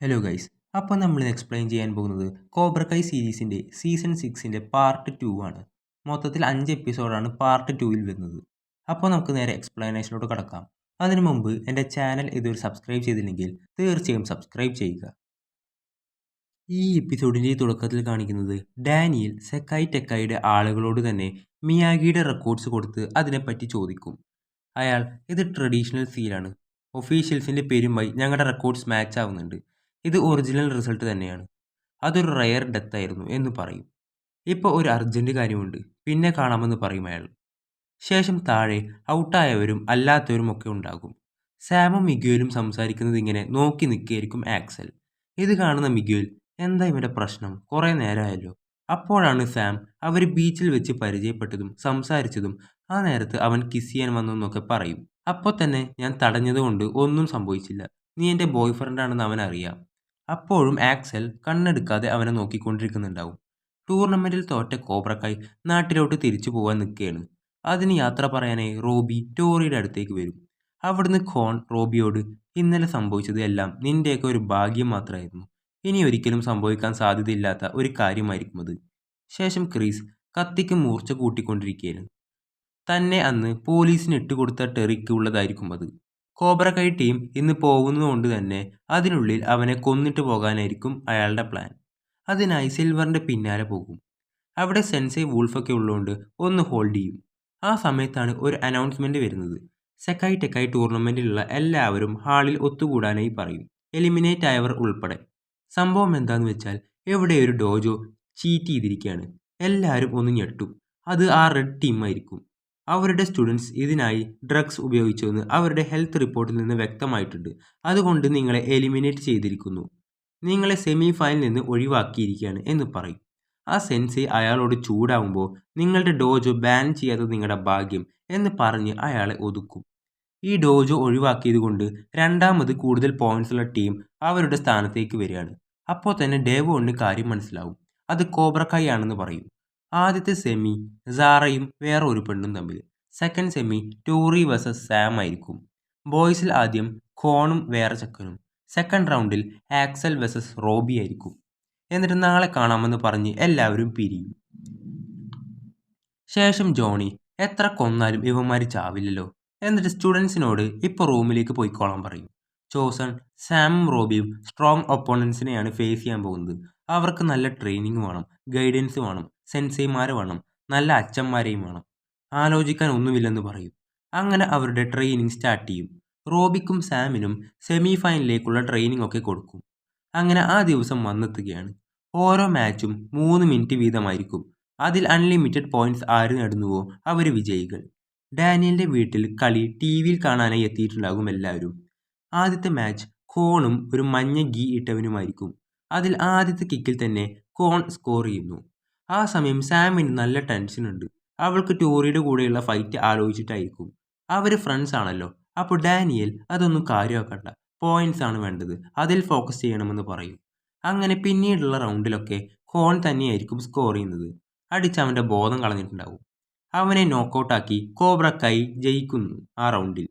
Hello guys. അപ്പോൾ നമ്മൾ explain ചെയ്യാൻ പോകുന്നത് കോബ്ര കൈ സീരീസിൻ്റെ സീസൺ 6ൻ്റെ പാർട്ട് 2 ആണ്. മൊത്തത്തിൽ 5 എപ്പിസോഡാണ് പാർട്ട് 2ൽ വരുന്നത്. അപ്പോൾ നമുക്ക് നേരെ എക്സ്പ്ലനേഷനിലോട്ട് കടക്കാം. അതിനു മുമ്പ് എൻ്റെ ചാനൽ ഇതുവരെ സബ്സ്ക്രൈബ് ചെയ്തില്ലെങ്കിൽ തീർച്ചയായും സബ്സ്ക്രൈബ് ചെയ്യുക. ഈ എപ്പിസോഡിൻ്റെ തുടക്കത്തിൽ കാണിക്കുന്നത് ഡാനിയൽ സെക്കായ് ടെക്കായുടെ ആളുകളോട് തന്നെ മിയാഗിയുടെ റെക്കോർഡ്സ് കൊടുത്ത് അതിനെപ്പറ്റി ചോദിക്കും. അയാൾ ഇത് ട്രഡീഷണൽ സീലാണ്, ഒഫീഷ്യൽസിൻ്റെ പേരുമായി ഞങ്ങളുടെ റെക്കോർഡ്സ് മാച്ച് ആവുന്നുണ്ട്, ഇത് ഒറിജിനൽ റിസൾട്ട് തന്നെയാണ്, അതൊരു റയർ ഡെത്ത് ആയിരുന്നു എന്ന് പറയും. ഇപ്പോൾ ഒരു അർജൻറ്റ് കാര്യമുണ്ട്, പിന്നെ കാണാമെന്ന് പറയും അയാൾ. ശേഷം താഴെ ഔട്ടായവരും അല്ലാത്തവരും ഒക്കെ ഉണ്ടാകും. സാമും മിഗ്വേലും സംസാരിക്കുന്നത് ഇങ്ങനെ നോക്കി നിൽക്കുകയായിരിക്കും ആക്സൽ. ഇത് കാണുന്ന മിഗ്വേൽ, എന്താ ഇവൻ്റെ പ്രശ്നം, കുറേ നേരമായല്ലോ. അപ്പോഴാണ് സാം അവർ ബീച്ചിൽ വെച്ച് പരിചയപ്പെട്ടതും സംസാരിച്ചതും ആ നേരത്ത് അവൻ കിസ് ചെയ്യാൻ വന്നെന്നൊക്കെ പറയും. അപ്പോൾ തന്നെ ഞാൻ തടഞ്ഞതുകൊണ്ട് ഒന്നും സംഭവിച്ചില്ല, നീ എൻ്റെ ബോയ് ഫ്രണ്ടാണെന്ന് അവൻ അറിയാം. അപ്പോഴും ആക്സൽ കണ്ണെടുക്കാതെ അവനെ നോക്കിക്കൊണ്ടിരിക്കുന്നുണ്ടാവും. ടൂർണമെൻറ്റിൽ തോറ്റ കോബ്രക്കായി നാട്ടിലോട്ട് തിരിച്ചു പോകാൻ നിൽക്കുകയാണ്. അതിന് യാത്ര പറയാനായി റോബി ടോറിയുടെ അടുത്തേക്ക് വരും. അവിടുന്ന് ഖോൺ റോബിയോട്, ഇന്നലെ സംഭവിച്ചത് എല്ലാം നിൻ്റെയൊക്കെ ഒരു ഭാഗ്യം മാത്രമായിരുന്നു, ഇനി ഒരിക്കലും സംഭവിക്കാൻ സാധ്യതയില്ലാത്ത ഒരു കാര്യമായിരിക്കും അത്. ശേഷം ക്രീസ് കത്തിക്ക് മൂർച്ച കൂട്ടിക്കൊണ്ടിരിക്കുകയാണ്. തന്നെ അന്ന് പോലീസിന് ഇട്ടുകൊടുത്ത ടെറിക്ക് ഉള്ളതായിരിക്കും അത്. കോബ്ര കൈ ടീം ഇന്ന് പോകുന്നതുകൊണ്ട് തന്നെ അതിനുള്ളിൽ അവനെ കൊന്നിട്ട് പോകാനായിരിക്കും അയാളുടെ പ്ലാൻ. അതിനായി സിൽവറിൻ്റെ പിന്നാലെ പോകും. അവിടെ സെൻസൈ വൂൾഫൊക്കെ ഉള്ളതുകൊണ്ട് ഒന്ന് ഹോൾഡ് ചെയ്യും. ആ സമയത്താണ് ഒരു അനൗൺസ്മെൻറ്റ് വരുന്നത്. സെക്കായ് ടെക്കായ് ടൂർണമെൻറ്റിലുള്ള എല്ലാവരും ഹാളിൽ ഒത്തുകൂടാനായി പറയും, എലിമിനേറ്റ് ആയവർ ഉൾപ്പെടെ. സംഭവം എന്താന്ന് വെച്ചാൽ എവിടെ ഒരു ഡോജോ ചീറ്റ് ചെയ്തിരിക്കുകയാണ്. എല്ലാവരും ഒന്ന് ഞെട്ടും. അത് ആ റെഡ് ടീമായിരിക്കും. അവരുടെ സ്റ്റുഡൻസ് ഇതിനായി ഡ്രഗ്സ് ഉപയോഗിച്ചുവെന്ന് അവരുടെ ഹെൽത്ത് റിപ്പോർട്ടിൽ നിന്ന് വ്യക്തമായിട്ടുണ്ട്. അതുകൊണ്ട് നിങ്ങളെ എലിമിനേറ്റ് ചെയ്തിരിക്കുന്നു, നിങ്ങളെ സെമി ഫൈനലിൽ നിന്ന് ഒഴിവാക്കിയിരിക്കുകയാണ് എന്ന് പറയും. ആ സെൻസി അയാളോട് ചൂടാവുമ്പോൾ, നിങ്ങളുടെ ഡോജോ ബാൻ ചെയ്യാത്തത് നിങ്ങളുടെ ഭാഗ്യം എന്ന് പറഞ്ഞ് അയാളെ ഒതുക്കും. ഈ ഡോജോ ഒഴിവാക്കിയത് കൊണ്ട് രണ്ടാമത് കൂടുതൽ പോയിന്റ്സുള്ള ടീം അവരുടെ സ്ഥാനത്തേക്ക് വരികയാണ്. അപ്പോൾ തന്നെ ഡേവോണിന് കാര്യം മനസ്സിലാവും, അത് കോബ്രക്കായി ആണെന്ന് പറയും. ആദ്യത്തെ സെമി സാറയും വേറെ ഒരു പെണ്ണും തമ്മിൽ, second semi Tory versus Sam ആയിരിക്കും. ബോയ്സിൽ ആദ്യം ഖോണും വേറെ ചെക്കനും, സെക്കൻഡ് റൗണ്ടിൽ ആക്സൽ വേഴ്സസ് റോബി ആയിരിക്കും. എന്നിട്ട് നാളെ കാണാമെന്ന് പറഞ്ഞ് എല്ലാവരും പിരിയും. ശേഷം ജോണി, എത്ര കൊന്നാലും ഇവന്മാർ ചാവില്ലല്ലോ, എന്നിട്ട് സ്റ്റുഡൻസിനോട് ഇപ്പോൾ റൂമിലേക്ക് പോയിക്കോളാൻ പറയും. ചോസൺ സാമും റോബിയും സ്ട്രോങ് ഒപ്പോണൻസിനെയാണ് ഫേസ് ചെയ്യാൻ പോകുന്നത്. അവർക്ക് നല്ല ട്രെയിനിങ് വേണം, ഗൈഡൻസ് വേണം, സെൻസൈമാരെ വേണം, നല്ല അച്ഛന്മാരെയും വേണം, ആലോചിക്കാൻ ഒന്നുമില്ലെന്ന് പറയും. അങ്ങനെ അവരുടെ ട്രെയിനിങ് സ്റ്റാർട്ട് ചെയ്യും. റോബിക്കും സാമിനും സെമി ഫൈനലിലേക്കുള്ള ട്രെയിനിങ് ഒക്കെ കൊടുക്കും. അങ്ങനെ ആ ദിവസം വന്നെത്തുകയാണ്. ഓരോ മാച്ചും 3 മിനിറ്റ് വീതമായിരിക്കും. അതിൽ അൺലിമിറ്റഡ് പോയിന്റ്സ് ആര് നേടുന്നുവോ അവർ വിജയികൾ. ഡാനിയലിൻ്റെ വീട്ടിൽ കളി ടി വിയിൽ കാണാനായി എത്തിയിട്ടുണ്ടാകും എല്ലാവരും. ആദ്യത്തെ മാച്ച് കോണും ഒരു മഞ്ഞ ഗീ ഇട്ടവനുമായിരിക്കും. അതിൽ ആദ്യത്തെ കിക്കിൽ തന്നെ കോൺ സ്കോർ ചെയ്യുന്നു. ആ സമയം സാമിന് നല്ല ടെൻഷനുണ്ട്. അവൾക്ക് ടോറിയുടെ കൂടെയുള്ള ഫൈറ്റ് ആലോചിച്ചിട്ടായിരിക്കും. അവർ ഫ്രണ്ട്സ് ആണല്ലോ. അപ്പോൾ ഡാനിയൽ അതൊന്നും കാര്യമാക്കണ്ട, പോയിന്റ്സ് ആണ് വേണ്ടത്, അതിൽ ഫോക്കസ് ചെയ്യണമെന്ന് പറയും. അങ്ങനെ പിന്നീടുള്ള റൗണ്ടിലൊക്കെ കോൺ തന്നെയായിരിക്കും സ്കോർ ചെയ്യുന്നത്. അടിച്ച് അവൻ്റെ ബോധം കളഞ്ഞിട്ടുണ്ടാവും. അവനെ നോക്കൗട്ടാക്കി കോബ്ര കൈ ജയിക്കുന്നു ആ റൗണ്ടിൽ.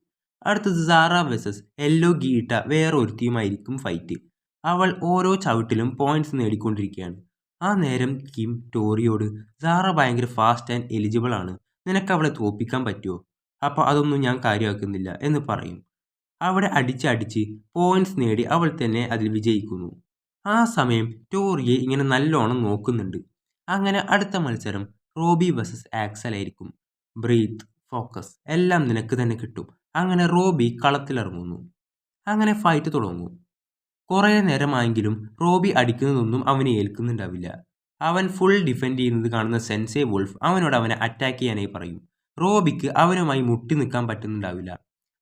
അടുത്തത് സാറ വേഴ്സസ് യെല്ലോ ഗീട്ട വേറെ ഒരുത്തിയുമായിരിക്കും ഫൈറ്റ്. അവൾ ഓരോ ചവിട്ടിലും പോയിന്റ്സ് നേടിക്കൊണ്ടിരിക്കുകയാണ്. ആ നേരം കിം ടോറിയോട്, സാറ ഭയങ്കര ഫാസ്റ്റ് ആൻഡ് എലിജിബിൾ ആണ്, നിനക്ക് അവളെ തോൽപ്പിക്കാൻ പറ്റുമോ? അപ്പോൾ അതൊന്നും ഞാൻ കാര്യമാക്കുന്നില്ല എന്ന് പറയും. അവിടെ അടിച്ച് പോയിന്റ്സ് നേടി അവൾ തന്നെ അതിൽ വിജയിക്കുന്നു. ആ സമയം ടോറിയെ ഇങ്ങനെ നല്ലോണം നോക്കുന്നുണ്ട്. അങ്ങനെ അടുത്ത മത്സരം റോബി വേഴ്സസ് ആക്സൽ ആയിരിക്കും. ബ്രീത്ത്, ഫോക്കസ് എല്ലാം നിനക്ക് തന്നെ കിട്ടും. അങ്ങനെ റോബി കളത്തിലിറങ്ങുന്നു. അങ്ങനെ ഫൈറ്റ് തുടങ്ങും. കുറേ നേരമായെങ്കിലും റോബി അടിക്കുന്നതൊന്നും അവന് ഏൽക്കുന്നുണ്ടാവില്ല. അവൻ ഫുൾ ഡിഫെൻഡ് ചെയ്യുന്നത് കാണുന്ന സെൻസേ വോൾഫ് അവനോട് അവനെ അറ്റാക്ക് ചെയ്യാനായി പറയും. റോബിക്ക് അവനുമായി മുട്ടി നിൽക്കാൻ പറ്റുന്നുണ്ടാവില്ല.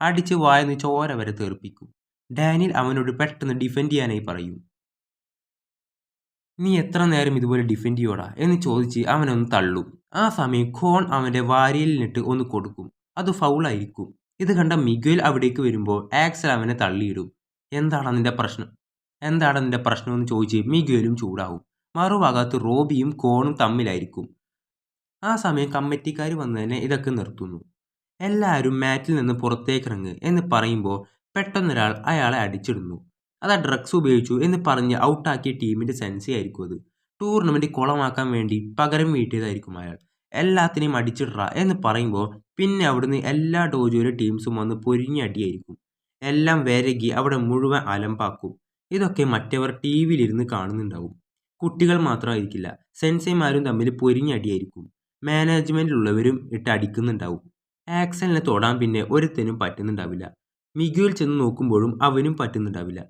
അടിച്ച് വായന്ന് ചോര വരെ തെറിപ്പിക്കും. ഡാനിയൽ അവനോട് പെട്ടെന്ന് ഡിഫെൻഡ് ചെയ്യാനായി പറയും. നീ എത്ര നേരം ഇതുപോലെ ഡിഫെൻഡ് ചെയ്യോടാ എന്ന് ചോദിച്ച് അവനൊന്ന് തള്ളും. ആ സമയം ഖോൺ അവൻ്റെ വാരിയലിനിട്ട് ഒന്ന് കൊടുക്കും. അത് ഫൗളായിരിക്കും. ഇത് കണ്ട മിഗ്വേൽ അവിടേക്ക് വരുമ്പോൾ ആക്സൽ അവനെ തള്ളിയിടും. എന്താണ് നിന്റെ പ്രശ്നം, എന്താണ് നിന്റെ പ്രശ്നം എന്ന് ചോദിച്ച് മിഗ്വേലും ചൂടാവും. മറുഭാഗത്ത് റോബിയും കോണും തമ്മിലായിരിക്കും. ആ സമയം കമ്മിറ്റിക്കാർ വന്ന് തന്നെ ഇതൊക്കെ നിർത്തുന്നു. എല്ലാവരും മാറ്റിൽ നിന്ന് പുറത്തേക്കിറങ്ങ് എന്ന് പറയുമ്പോൾ പെട്ടെന്നൊരാൾ അയാളെ അടിച്ചിടുന്നു. അത് ആ ഡ്രഗ്സ് ഉപയോഗിച്ചു എന്ന് പറഞ്ഞ് ഔട്ടാക്കിയ ടീമിൻ്റെ സെൻസി ആയിരിക്കും അത്. ടൂർണമെൻറ്റ് കുളമാക്കാൻ വേണ്ടി പകരം വീട്ടിയതായിരിക്കും അയാൾ. എല്ലാത്തിനെയും അടിച്ചിട്ര എന്ന് പറയുമ്പോൾ പിന്നെ അവിടുന്ന് എല്ലാ ഡോജോയിലെ ടീംസും വന്ന് പൊരിഞ്ഞടിയായിരിക്കും. എല്ലാം വിരകി അവിടെ മുഴുവൻ അലമ്പാക്കും. ഇതൊക്കെ മറ്റവർ ടി വിയിലിരുന്ന് കാണുന്നുണ്ടാവും. കുട്ടികൾ മാത്രമായിരിക്കില്ല, സെൻസൈമാരും തമ്മിൽ പൊരിഞ്ഞടിയായിരിക്കും. മാനേജ്മെൻറ്റിലുള്ളവരും ഇട്ട് അടിക്കുന്നുണ്ടാവും. ആക്സലിനെ തൊടാൻ പിന്നെ ഒരുത്തനും പറ്റുന്നുണ്ടാവില്ല. മിഗുവിൽ ചെന്ന് നോക്കുമ്പോഴും അവനും പറ്റുന്നുണ്ടാവില്ല.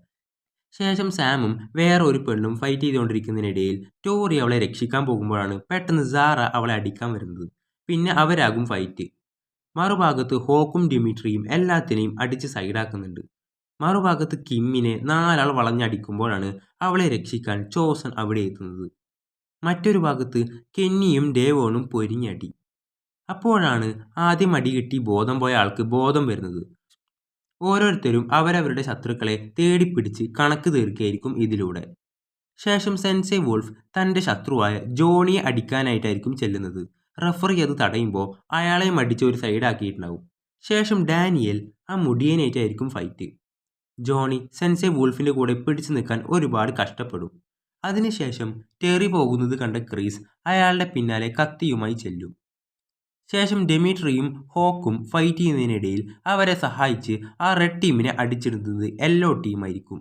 ശേഷം സാമും വേറെ ഒരു പെണ്ണും ഫൈറ്റ് ചെയ്തുകൊണ്ടിരിക്കുന്നതിനിടയിൽ ടോറി അവളെ രക്ഷിക്കാൻ പോകുമ്പോഴാണ് പെട്ടെന്ന് സാറ അവളെ അടിക്കാൻ വരുന്നത്. പിന്നെ അവരാകും ഫൈറ്റ്. മറുഭാഗത്ത് ഹോക്കും ഡിമിട്രിയും എല്ലാത്തിനെയും അടിച്ച് സൈഡാക്കുന്നുണ്ട്. മറുഭാഗത്ത് കിമ്മിനെ 4 ആൾ വളഞ്ഞടിക്കുമ്പോഴാണ് അവളെ രക്ഷിക്കാൻ ചോസൻ അവിടെ എത്തുന്നത്. മറ്റൊരു ഭാഗത്ത് കെന്നിയും ഡേവോണും പൊരിഞ്ഞടി. അപ്പോഴാണ് ആദ്യം അടി കിട്ടി ബോധം പോയ ആൾക്ക് ബോധം വരുന്നത്. ഓരോരുത്തരും അവരവരുടെ ശത്രുക്കളെ തേടിപ്പിടിച്ച് കണക്ക് തീർക്കുകയായിരിക്കും ഇതിലൂടെ. ശേഷം സെൻസെ വോൾഫ് തൻ്റെ ശത്രുവായ ജോണിയെ അടിക്കാനായിട്ടായിരിക്കും ചെല്ലുന്നത്. റഫറി അത് തടയുമ്പോൾ അയാളെയും അടിച്ച് ഒരു സൈഡാക്കിയിട്ടുണ്ടാവും. ശേഷം ഡാനിയൽ ആ മുടിയനായിട്ടായിരിക്കും ഫൈറ്റ്. ജോണി സെൻസെ വോൾഫിൻ്റെ കൂടെ പിടിച്ചു നിൽക്കാൻ ഒരുപാട് കഷ്ടപ്പെടും. അതിനുശേഷം ടെറി പോകുന്നത് കണ്ട ക്രീസ് അയാളുടെ പിന്നാലെ കത്തിയുമായി ചെല്ലും. ശേഷം ഡെമിട്രിയും ഹോക്കും ഫൈറ്റ് ചെയ്യുന്നതിനിടയിൽ അവരെ സഹായിച്ച് ആ റെഡ് ടീമിനെ അടിച്ചിടുന്നത് യെല്ലോ ടീമായിരിക്കും.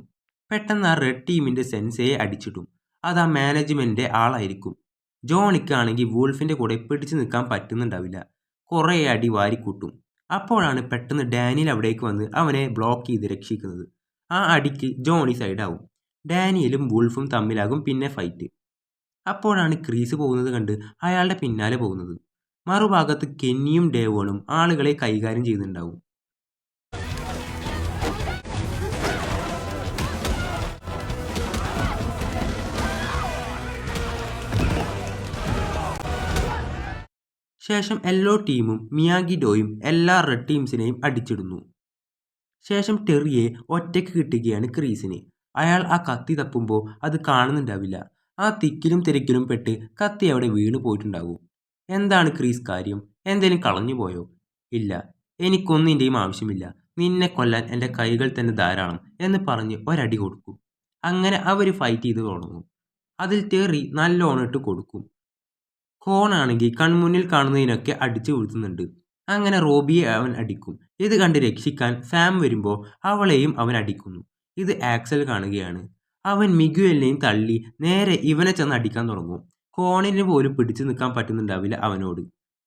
പെട്ടെന്ന് ആ റെഡ് ടീമിൻ്റെ സെൻസയെ അടിച്ചിടും. അത് ആ മാനേജ്മെൻറ്റിൻ്റെ ആളായിരിക്കും. ജോണിക്കാണെങ്കിൽ വൂൾഫിൻ്റെ കൂടെ പിടിച്ചു നിൽക്കാൻ പറ്റുന്നുണ്ടാവില്ല. കുറേ അടി വാരിക്കൂട്ടും. അപ്പോഴാണ് പെട്ടെന്ന് ഡാനിയൽ അവിടേക്ക് വന്ന് അവനെ ബ്ലോക്ക് ചെയ്ത് രക്ഷിക്കുന്നത്. ആ അടിക്ക് ജോണി സൈഡാവും. ഡാനിയലും വൂൾഫും തമ്മിലാകും പിന്നെ ഫൈറ്റ്. അപ്പോഴാണ് ക്രീസ് പോകുന്നത് കണ്ട് അയാളുടെ പിന്നാലെ പോകുന്നത്. മറുഭാഗത്ത് കെന്നിയും ഡേവോണും ആളുകളെ കൈകാര്യം ചെയ്യുന്നുണ്ടാവും. ശേഷം യെല്ലോ ടീമും മിയാഗിഡോയും എല്ലാ റെഡ് ടീംസിനെയും അടിച്ചിടുന്നു. ശേഷം ടെറിയെ ഒറ്റയ്ക്ക് കിട്ടുകയാണ് ക്രീസിന്. അയാൾ ആ കത്തി തപ്പുമ്പോൾ അത് കാണുന്നുണ്ടാവില്ല. ആ തിക്കിലും തിരക്കിലും പെട്ട് കത്തി അവിടെ വീണു പോയിട്ടുണ്ടാവും. എന്താണ് ക്രീസ് കാര്യം? എന്തേലും കളഞ്ഞു പോയോ? ഇല്ല, എനിക്കൊന്നിൻ്റെയും ആവശ്യമില്ല. നിന്നെ കൊല്ലാൻ എൻ്റെ കൈകൾ തന്നെ ധാരാളം എന്ന് പറഞ്ഞ് ഒരടി കൊടുക്കും. അങ്ങനെ അവർ ഫൈറ്റ് ചെയ്ത് തുടങ്ങും. അതിൽ ടെറി നല്ലോണം ഇട്ട് കൊടുക്കും. കോണാണെങ്കിൽ കൺമുന്നിൽ കാണുന്നതിനൊക്കെ അടിച്ചു വീഴ്ത്തുന്നുണ്ട്. അങ്ങനെ റോബിയെ അവൻ അടിക്കും. ഇത് കണ്ട് രക്ഷിക്കാൻ സാം വരുമ്പോൾ അവളെയും അവൻ അടിക്കുന്നു. ഇത് ആക്സൽ കാണുകയാണ്. അവൻ മിഗുവലിനെയും തള്ളി നേരെ ഇവനെ ചെന്ന് അടിക്കാൻ തുടങ്ങും. കോണിന് പോലും പിടിച്ചു നിൽക്കാൻ പറ്റുന്നുണ്ടാവില്ല അവനോട്.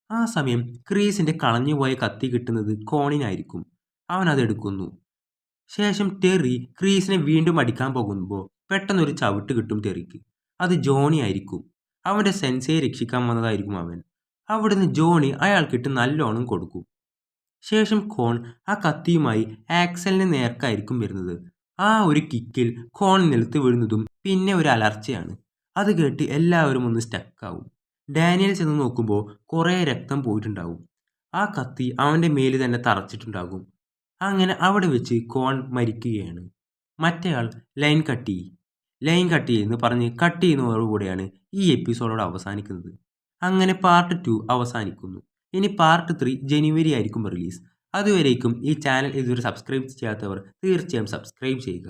ആ സമയം ക്രീസിൻ്റെ കളഞ്ഞുപോയ കത്തി കിട്ടുന്നത് കോണിനായിരിക്കും. അവൻ അതെടുക്കുന്നു. ശേഷം ടെറി ക്രീസിനെ വീണ്ടും അടിക്കാൻ പോകുമ്പോൾ പെട്ടെന്നൊരു ചവിട്ട് കിട്ടും ടെറിക്ക്. അത് ജോണി ആയിരിക്കും. അവൻ്റെ സെൻസയെ രക്ഷിക്കാൻ വന്നതായിരിക്കും അവൻ. അവിടുന്ന് ജോണി അയാൾക്കിട്ട് നല്ലോണം കൊടുക്കും. ശേഷം കോൺ ആ കത്തിയുമായി ആക്സലിന് നേർക്കായിരിക്കും വരുന്നത്. ആ ഒരു കിക്കിൽ കോൺ നിലത്ത് വീഴുന്നതും പിന്നെ ഒരു അലർച്ചയാണ്. അത് കേട്ട് എല്ലാവരും ഒന്ന് സ്റ്റക്കാവും. ഡാനിയൽ ചെന്ന് നോക്കുമ്പോൾ കുറേ രക്തം പോയിട്ടുണ്ടാവും. ആ കത്തി അവൻ്റെ മേല് തന്നെ തറച്ചിട്ടുണ്ടാകും. അങ്ങനെ അവിടെ വെച്ച് കോൺ മരിക്കുകയാണ്. മറ്റേയാൾ ലൈൻ കട്ട് എന്ന് പറഞ്ഞ് കട്ട് ചെയ്യുന്നതോടുകൂടിയാണ് ഈ എപ്പിസോഡോട് അവസാനിക്കുന്നത്. അങ്ങനെ പാർട്ട് 2 അവസാനിക്കുന്നു. ഇനി പാർട്ട് 3 ജനുവരി ആയിരിക്കും റിലീസ്. അതുവരേക്കും ഈ ചാനൽ ഇതുവരെ സബ്സ്ക്രൈബ് ചെയ്യാത്തവർ തീർച്ചയായും സബ്സ്ക്രൈബ് ചെയ്യുക.